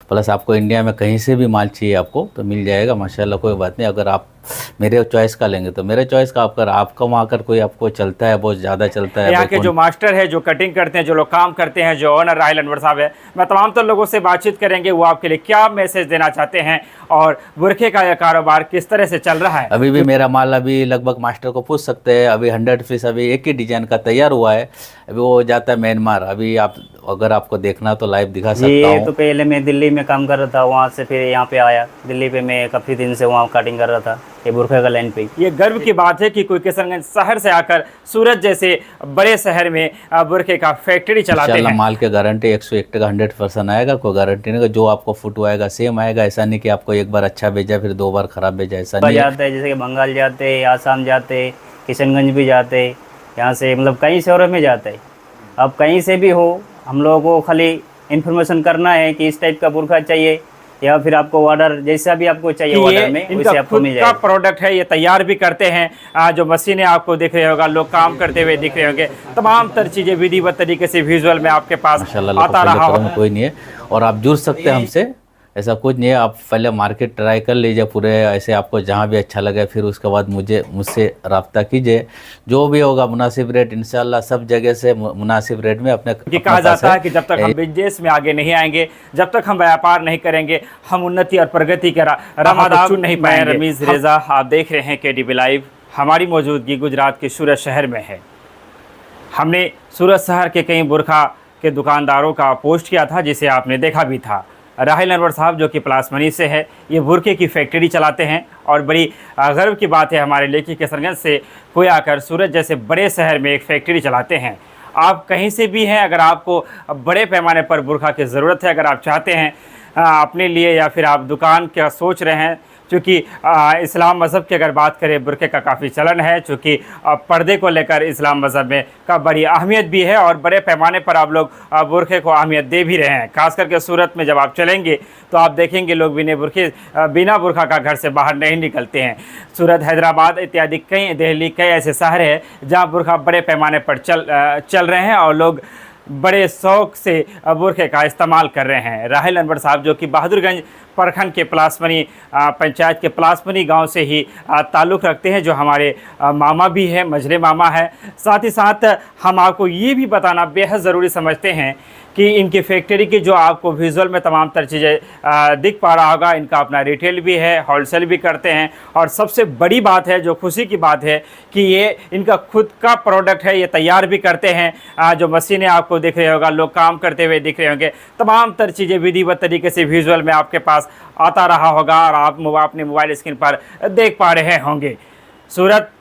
Plus आपको India में कहीं से भी माल चाहिए आपको तो मिल जाएगा माशाल्लाह, कोई बात नहीं। अगर आप मेरे चॉइस का लेंगे तो मेरे चॉइस का आपका वहाँ कर कोई आपको चलता है, बहुत ज़्यादा चलता है यहाँ भाई के जो मास्टर है, जो कटिंग करते हैं, जो लोग काम करते हैं, जो ओनर राहिल अनवर साहब है, मैं तमाम तो लोगों से बातचीत करेंगे, वो आपके लिए क्या मैसेज देना चाहते हैं और बुरखे का यह कारोबार किस तरह से चल रहा है। अभी भी मेरा माल अभी लगभग मास्टर को पूछ सकते हैं, अभी 100 पीस अभी एक ही डिजाइन का तैयार हुआ है, अभी वो जाता है म्यांमार। अभी आप अगर आपको देखना तो लाइव दिखा सकता हूँ। तो पहले मैं दिल्ली में काम कर रहा था, वहाँ से फिर यहाँ पे आया। दिल्ली पे मैं काफ़ी दिन से वहाँ कटिंग कर रहा था, ये बुरखे का लाइन पे। ये गर्व की बात है कि कोई किशनगंज शहर से आकर सूरत जैसे बड़े शहर में बुरखे का फैक्ट्री चलाते हैं। माल के गारंटी 101 का 100% आएगा, कोई गारंटी नहीं। जो आपको फुट आएगा सेम आएगा, ऐसा नहीं कि आपको एक बार अच्छा भेजा फिर 2 बार खराब भेजा, ऐसा नहीं जाता है। जैसे कि बंगाल जाते, आसाम जाते, किशनगंज भी जाते, यहाँ से मतलब कई शहरों में जाते हैं। अब कहीं से भी हो, हम लोगों को खाली इन्फॉर्मेशन करना है कि इस टाइप का बुरखा चाहिए, या फिर आपको ऑर्डर जैसा भी आपको चाहिए ऑर्डर में वैसे आपको मिल जाएगा। का प्रोडक्ट है, ये तैयार भी करते हैं। जो मशीनें आपको दिख रहे होगा, लोग काम करते हुए दिख रहे होंगे, तमाम तर चीज़ें विधिवत तरीके से विजुअल में आपके पास आता रहा हो। कोई नहीं है और आप जुड़ सकते हैं हमसे, ऐसा कुछ नहीं है। आप पहले मार्केट ट्राई कर लीजिए पूरे, ऐसे आपको जहाँ भी अच्छा लगे फिर उसके बाद मुझसे रब्ता कीजिए। जो भी होगा मुनासिब रेट इंशाल्लाह सब जगह से मुनासिब रेट में अपने कि कहा जाता है कि जब तक हम बिजनेस में आगे नहीं आएंगे, जब तक हम व्यापार नहीं करेंगे, हम उन्नति और प्रगति का राह चुन नहीं पाएंगे। रमीज़ रेज़ा, आप देख रहे हैं KDB लाइव। हमारी मौजूदगी गुजरात के सूरत शहर में है। हमने सूरत शहर के कई बुरखा के दुकानदारों का पोस्ट किया था, जिसे आपने देखा भी था। राहिल अनवर साहब जो कि प्लास मनी से है, ये बुरके की फैक्ट्री चलाते हैं और बड़ी गर्व की बात है हमारे लिए कि किशनगंज से कोई आकर सूरत जैसे बड़े शहर में एक फैक्ट्री चलाते हैं। आप कहीं से भी हैं, अगर आपको बड़े पैमाने पर बुरखा की ज़रूरत है, अगर आप चाहते हैं अपने लिए या फिर आप दुकान का सोच रहे हैं, चूँकि इस्लाम मज़हब की अगर बात करें, बुरके का काफ़ी चलन है, चूँकि पर्दे को लेकर इस्लाम मज़हब में का बड़ी अहमियत भी है और बड़े पैमाने पर आप लोग बुरखे को अहमियत दे भी रहे हैं। खास करके सूरत में जब आप चलेंगे तो आप देखेंगे लोग बिना बुरखा का घर से बाहर नहीं निकलते हैं। सूरत, हैदराबाद इत्यादि कई, दिल्ली, कई ऐसे शहर हैं जहाँ बुरखा बड़े पैमाने पर चल रहे हैं और लोग बड़े शौक़ से बुरखे का इस्तेमाल कर रहे हैं। राहिल अनवर साहब जो कि बहादुरगंज प्रखंड के प्लासमनी पंचायत के प्लासमनी गांव से ही ताल्लुक़ रखते हैं, जो हमारे मामा भी हैं, मजरे मामा है। साथ ही साथ हम आपको ये भी बताना बेहद ज़रूरी समझते हैं कि इनकी फैक्ट्री की जो आपको विजुअल में तमाम तर चीज़ें दिख पा रहा होगा, इनका अपना रिटेल भी है, होलसेल भी करते हैं और सबसे बड़ी बात है, जो खुशी की बात है कि ये इनका खुद का प्रोडक्ट है, ये तैयार भी करते हैं। जो मशीनें आपको दिख रहे होगा, लोग काम करते हुए दिख रहे होंगे, तमाम तर चीज़ें विधिवत तरीके से विजुअल में आपके पास आता रहा होगा और आप अपने मोबाइल स्क्रीन पर देख पा रहे होंगे। सूरत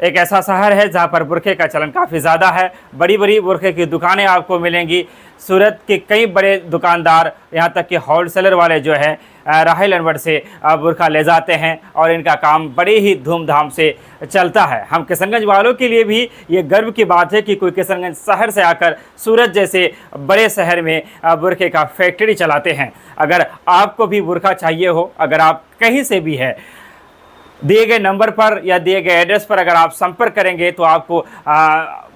एक ऐसा शहर है जहाँ पर बुरखे का चलन काफ़ी ज़्यादा है। बड़ी बड़ी बुरखे की दुकानें आपको मिलेंगी। सूरत के कई बड़े दुकानदार, यहाँ तक कि होलसेलर वाले जो है राहिल अनवर से बुरखा ले जाते हैं और इनका काम बड़े ही धूमधाम से चलता है। हम किशनगंज वालों के लिए भी ये गर्व की बात है कि कोई किशनगंज शहर से आकर सूरत जैसे बड़े शहर में बुरखे का फैक्ट्री चलाते हैं। अगर आपको भी बुरखा चाहिए हो, अगर आप कहीं से भी है, दिए गए नंबर पर या दिए गए एड्रेस पर अगर आप संपर्क करेंगे तो आपको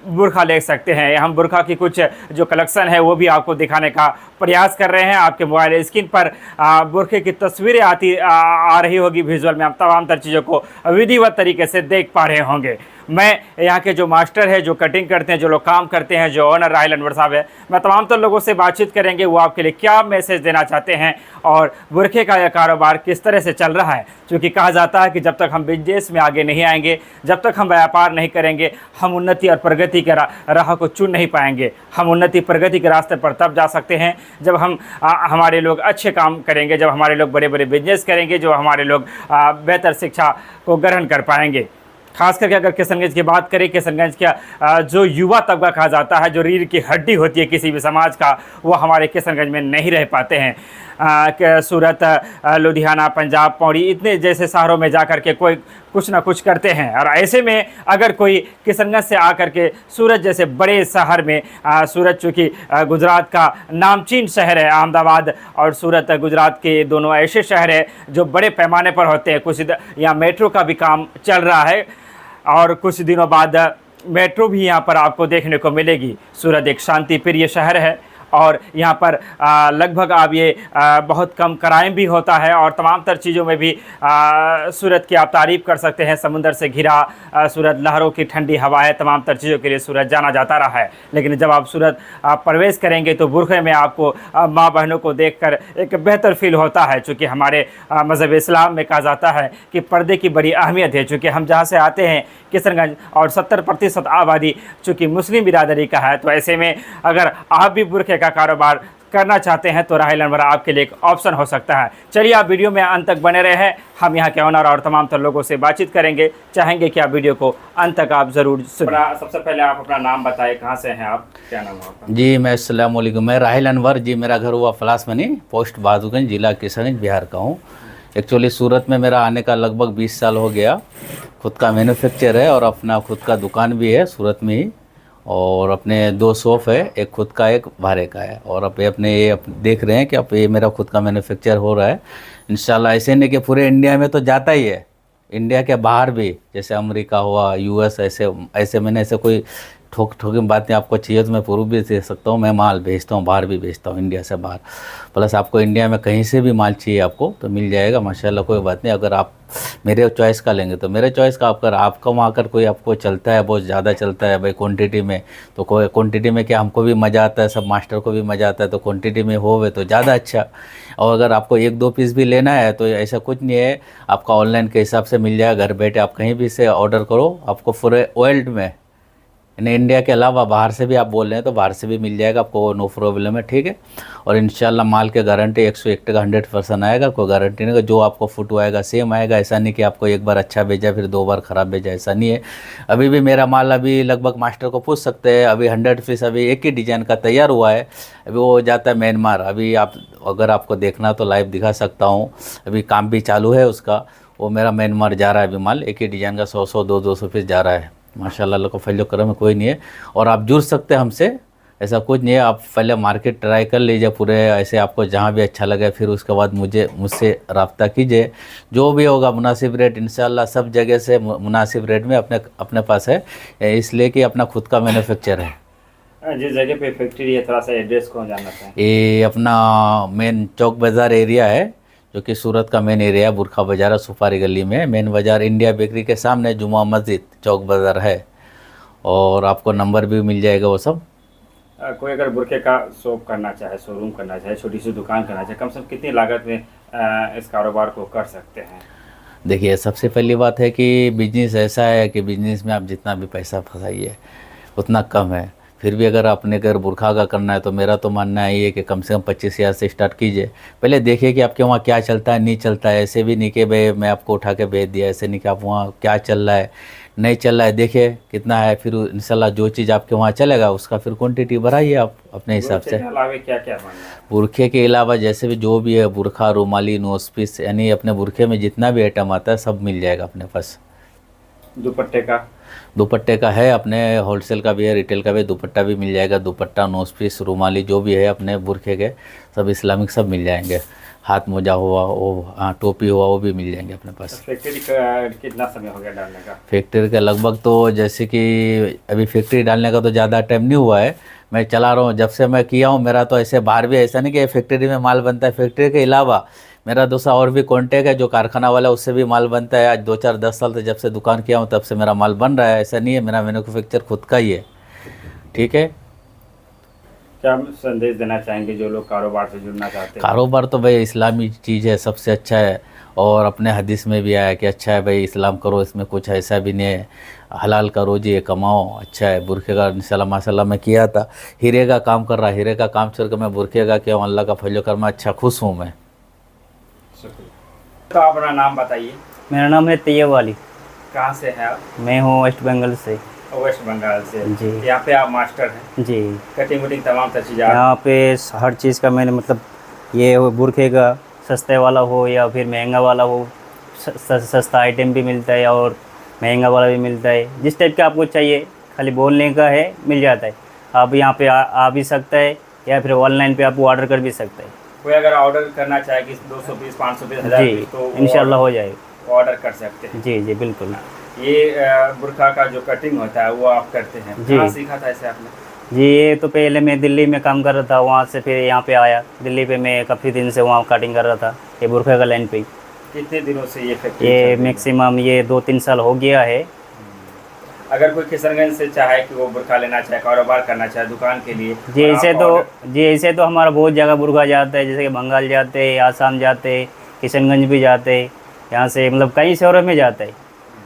बुरखा ले सकते हैं। हम बुरखा की कुछ जो कलेक्शन है वो भी आपको दिखाने का प्रयास कर रहे हैं। आपके मोबाइल स्क्रीन पर बुरखे की तस्वीरें आ रही होगी विजुअल में, आप तमाम तर चीज़ों को विधिवत तरीके से देख पा रहे होंगे। मैं यहाँ के जो मास्टर है, जो कटिंग करते हैं, जो लोग काम करते हैं, जो ओनर राहिल अनवर साहब है, मैं तमाम तो लोगों से बातचीत करेंगे, वो आपके लिए क्या मैसेज देना चाहते हैं और बुरखे का यह कारोबार किस तरह से चल रहा है। क्योंकि कहा जाता है कि जब तक हम बिजनेस में आगे नहीं आएंगे, जब तक हम व्यापार नहीं करेंगे, हम उन्नति और प्रगति के राह को चुन नहीं पाएंगे। हम उन्नति प्रगति के रास्ते पर तब जा सकते हैं जब हम हमारे लोग अच्छे काम करेंगे, जब हमारे लोग बड़े बड़े बिजनेस करेंगे, जो हमारे लोग बेहतर शिक्षा को ग्रहण कर पाएंगे। खास करके अगर किशनगंज की बात करें, किशनगंज का जो युवा तबका कहा जाता है, जो रीढ़ की हड्डी होती है किसी भी समाज का, वो हमारे किशनगंज में नहीं रह पाते हैं। सूरत, लुधियाना, पंजाब, पौड़ी इतने जैसे शहरों में जा कर के कोई कुछ ना कुछ करते हैं। और ऐसे में अगर कोई किशनगंज से आकर के सूरत जैसे बड़े शहर में, सूरत चूँकि गुजरात का नामचीन शहर है, अहमदाबाद और सूरत गुजरात के दोनों ऐसे शहर हैं जो बड़े पैमाने पर होते हैं। कुछ यहाँ मेट्रो का भी काम चल रहा है और कुछ दिनों बाद मेट्रो भी यहाँ पर आपको देखने को मिलेगी। सूरत एक शांति प्रिय शहर है और यहाँ पर लगभग आप ये बहुत कम क्राइम भी होता है और तमाम तर चीज़ों में भी सूरत की आप तारीफ़ कर सकते हैं। समुंदर से घिरा सूरत, लहरों की ठंडी हवाएं, तमाम तर चीज़ों के लिए सूरत जाना जाता रहा है। लेकिन जब आप सूरत प्रवेश करेंगे तो बुरखे में आपको माँ बहनों को देखकर एक बेहतर फील होता है, चूँकि हमारे मज़हब इस्लाम में कहा जाता है कि पर्दे की बड़ी अहमियत है। चूँकि हम जहाँ से आते हैं किशनगंज और 70% आबादी चूँकि मुस्लिम बिरादरी का है, तो ऐसे में अगर आप भी बुरखे का कारोबार करना चाहते हैं तो राहिल अनवर आपके लिए एक ऑप्शन हो सकता है। चलिए आप वीडियो में अंत तक बने रहे हैं, हम यहाँ के ऑनर और तमाम तर लोगों से बातचीत करेंगे, चाहेंगे कि आप वीडियो को अंत तक आप ज़रूर सुनें। सबसे पहले आप अपना नाम बताएं, कहाँ से हैं आप, क्या नाम है आपका? जी मैं अस्सलाम वालेकुम, मैं राहिल अनवर जी, मेरा घर हुआ फलासमनी, पोस्ट बहादुरगंज, ज़िला किशनगंज, बिहार का हूँ। एक्चुअली सूरत में मेरा आने का लगभग 20 साल हो गया। खुद का मैन्युफैक्चर है और अपना खुद का दुकान भी है सूरत में ही, और अपने 2 शॉप है, एक खुद का एक भाड़े का है। और अब ये देख रहे हैं कि अब ये मेरा खुद का मैन्युफैक्चर हो रहा है इंशाल्लाह। ऐसे नहीं कि पूरे इंडिया में तो जाता ही है, इंडिया के बाहर भी, जैसे अमेरिका हुआ, यूएस, ऐसे मैंने ऐसे कोई ठोकी बात नहीं, आपको चाहिए तो मैं प्रूफ भी दे सकता हूँ। मैं माल भेजता हूँ, बाहर भी भेजता हूँ, इंडिया से बाहर। प्लस आपको इंडिया में कहीं से भी माल चाहिए आपको तो मिल जाएगा माशाल्लाह, कोई बात नहीं। अगर आप मेरे चॉइस का लेंगे तो मेरे चॉइस का, अगर आपका वहाँ कर कोई आपको चलता है, बहुत ज़्यादा चलता है भाई क्वांटिटी में, तो कोई क्वांटिटी में क्या हमको भी मज़ा आता है, सब मास्टर को भी मज़ा आता है, तो क्वांटिटी में होवे तो ज़्यादा अच्छा। और अगर आपको 1-2 पीस भी लेना है तो ऐसा कुछ नहीं है, आपका ऑनलाइन के हिसाब से मिल जाएगा। घर बैठे आप कहीं भी से ऑर्डर करो, आपको पूरे वर्ल्ड में, यानी इंडिया के अलावा बाहर से भी आप बोल रहे हैं तो बाहर से भी मिल जाएगा आपको, नो प्रॉब्लम है, ठीक है। और इंशाल्लाह माल के गारंटी 101% 100% आएगा, कोई गारंटी नहीं, जो आपको फुट आएगा सेम आएगा। ऐसा नहीं कि आपको एक बार अच्छा भेजा फिर 2 बार ख़राब भेजा, ऐसा नहीं है। अभी भी मेरा माल अभी लगभग मास्टर को पूछ सकते हैं, अभी 100 पीस अभी एक ही डिज़ाइन का तैयार हुआ है, अभी वो जाता है म्यांमार। अभी आप अगर आपको देखना तो लाइव दिखा सकता हूँ, अभी काम भी चालू है उसका, वो मेरा म्यांमार जा रहा है अभी माल, एक ही डिज़ाइन का 100-100 200 पीस जा रहा है माशाल्लाह। अल्लाह को फजल करम में कोई नहीं है। और आप जुड़ सकते हैं हमसे, ऐसा कुछ नहीं है। आप पहले मार्केट ट्राई कर लीजिए पूरे, ऐसे आपको जहाँ भी अच्छा लगे, फिर उसके बाद मुझसे रब्ता कीजिए। जो भी होगा मुनासिब रेट इंशाल्लाह, सब जगह से मुनासिब रेट में अपने पास है, इसलिए कि अपना खुद का मैन्युफैक्चर है। जिस जगह पे फैक्ट्री है, थोड़ा सा एड्रेस को जानना चाहें। ये अपना मेन चौक बाज़ार एरिया है, जो कि सूरत का मेन एरिया है, बुरखा बाज़ार सुपारी गली में, मेन बाज़ार इंडिया बेकरी के सामने जुमा मस्जिद चौक बाज़ार है। और आपको नंबर भी मिल जाएगा वो सब। कोई अगर बुरखे का शॉप करना चाहे, शोरूम करना चाहे, छोटी सी दुकान करना चाहे, कम से कम कितनी लागत में इस कारोबार को कर सकते हैं? देखिए, सबसे पहली बात है कि बिजनेस ऐसा है कि बिजनेस में आप जितना भी पैसा फंसाइए उतना कम है। फिर भी अगर आपने अगर बुरखा का करना है तो मेरा तो मानना है ये कि कम से कम 25,000 से स्टार्ट कीजिए। पहले देखिए कि आपके वहाँ क्या चलता है, नहीं चलता है। ऐसे भी नहीं कि भाई मैं आपको उठा के भेज दिया, ऐसे नहीं कि आप वहाँ क्या चल रहा है, नहीं चल रहा है, देखिए कितना है, फिर इंशाल्लाह जो चीज़ आपके वहाँ चलेगा उसका फिर क्वांटिटी बढ़ाइए आप अपने हिसाब से। क्या क्या बुरखे के अलावा जैसे भी जो भी है, बुरखा, रुमाली, नोज पीस, यानी अपने बुरखे में जितना भी आइटम आता है सब मिल जाएगा अपने पास। दुपट्टे का है, अपने होलसेल का भी है, रिटेल का भी, दुपट्टा भी मिल जाएगा। दुपट्टा, नोज पीस, रुमाली जो भी है अपने बुरखे के सब इस्लामिक सब मिल जाएंगे। हाथ मोजा हुआ, वो टोपी हुआ, वो भी मिल जाएंगे अपने पास। फैक्ट्री का कितना समय हो गया डालने का? फैक्ट्री का लगभग तो जैसे कि अभी फैक्ट्री डालने का तो ज़्यादा टाइम नहीं हुआ है, मैं चला रहा हूँ जब से मैं किया हूँ। मेरा तो ऐसे बाहर भी ऐसा नहीं कि फैक्ट्री में माल बनता है, फैक्ट्री के अलावा मेरा दूसरा और भी कॉन्टैक्ट है, जो कारखाना वाला उससे भी माल बनता है। आज 2-4-10 साल से जब से दुकान किया हूँ तब से मेरा माल बन रहा है, ऐसा नहीं है, मेरा मैन्युफैक्चर खुद का ही है, ठीक है। क्या संदेश देना चाहेंगे जो लोग कारोबार से जुड़ना चाहते हैं? कारोबार तो भाई इस्लामी चीज़ है, सबसे अच्छा है, और अपने हदीस में भी आया कि अच्छा है भाई इस्लाम करो, इसमें कुछ ऐसा भी नहीं है, हलाल का रोजी कमाओ, अच्छा है। बुरखे का इंशाल्लाह माशाल्लाह मैं किया था, हीरे का काम कर रहा, हीरे का काम छोड़ कर मैं बुरखे का किया हूँ, अल्लाह का फजल करम, अच्छा खुश हूँ मैं। तो आप अपना नाम बताइए। मेरा नाम है तैयब अली। कहाँ से हैं आप? मैं हूँ वेस्ट बंगाल से। वेस्ट बंगाल से जी। यहाँ पे आप मास्टर हैं? जी। कटिंग वटिंग तमाम चीज़ें यहाँ पे हर चीज़ का मैंने मतलब ये बुरखे का सस्ते वाला हो या फिर महंगा वाला हो, सस्ता आइटम भी मिलता है और महंगा वाला भी मिलता है। जिस टाइप का आपको चाहिए खाली बोलने का है, मिल जाता है। आप यहाँ पे आ भी सकता है या फिर ऑनलाइन पे आप ऑर्डर कर भी सकते हैं। कोई अगर ऑर्डर करना चाहे कि 200 पीस, 500 पीस, 1000 पीस, तो इंशाल्लाह हो जाएगा, ऑर्डर कर सकते हैं। जी जी बिल्कुल। ये बुरखा का जो कटिंग होता है वो आप करते हैं? जी। कहाँ सीखा था इसे आपने? जी ये तो पहले मैं दिल्ली में काम कर रहा था, वहाँ से फिर यहाँ पे आया। दिल्ली पे मैं काफ़ी दिन से वहाँ कटिंग कर रहा था, ये बुरखे का लाइन पे ही। कितने दिनों से ये फैक्ट्री ये चल रही है? मैक्सिमम ये 2-3 साल हो गया है। अगर कोई किशनगंज से चाहे कि वो बुरखा लेना चाहे, कारोबार करना चाहे दुकान के लिए, जी और ऐसे आप तो ऑर्डर- जी ऐसे तो हमारा बहुत जगह बुरखा जाता है, जैसे कि बंगाल जाते, आसाम जाते, किशनगंज भी जाते, यहाँ से मतलब कई शहरों में जाता है।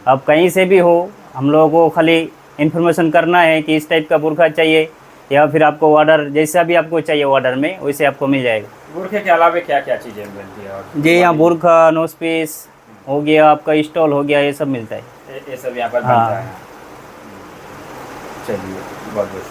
अब कहीं से भी हो, हम लोगों को खाली इन्फॉर्मेशन करना है कि इस टाइप का बुरखा चाहिए, या फिर आपको ऑर्डर जैसा भी आपको चाहिए ऑर्डर में वैसे आपको मिल जाएगा। बुरखे के अलावा क्या क्या चीज़ें मिलती है? और जी यहाँ बुरखा, नोज पीस हो गया, आपका स्टॉल हो गया, ये सब मिलता है। ये सब यहाँ पर हाँ। बनता है। चलिए, बहुत बहुत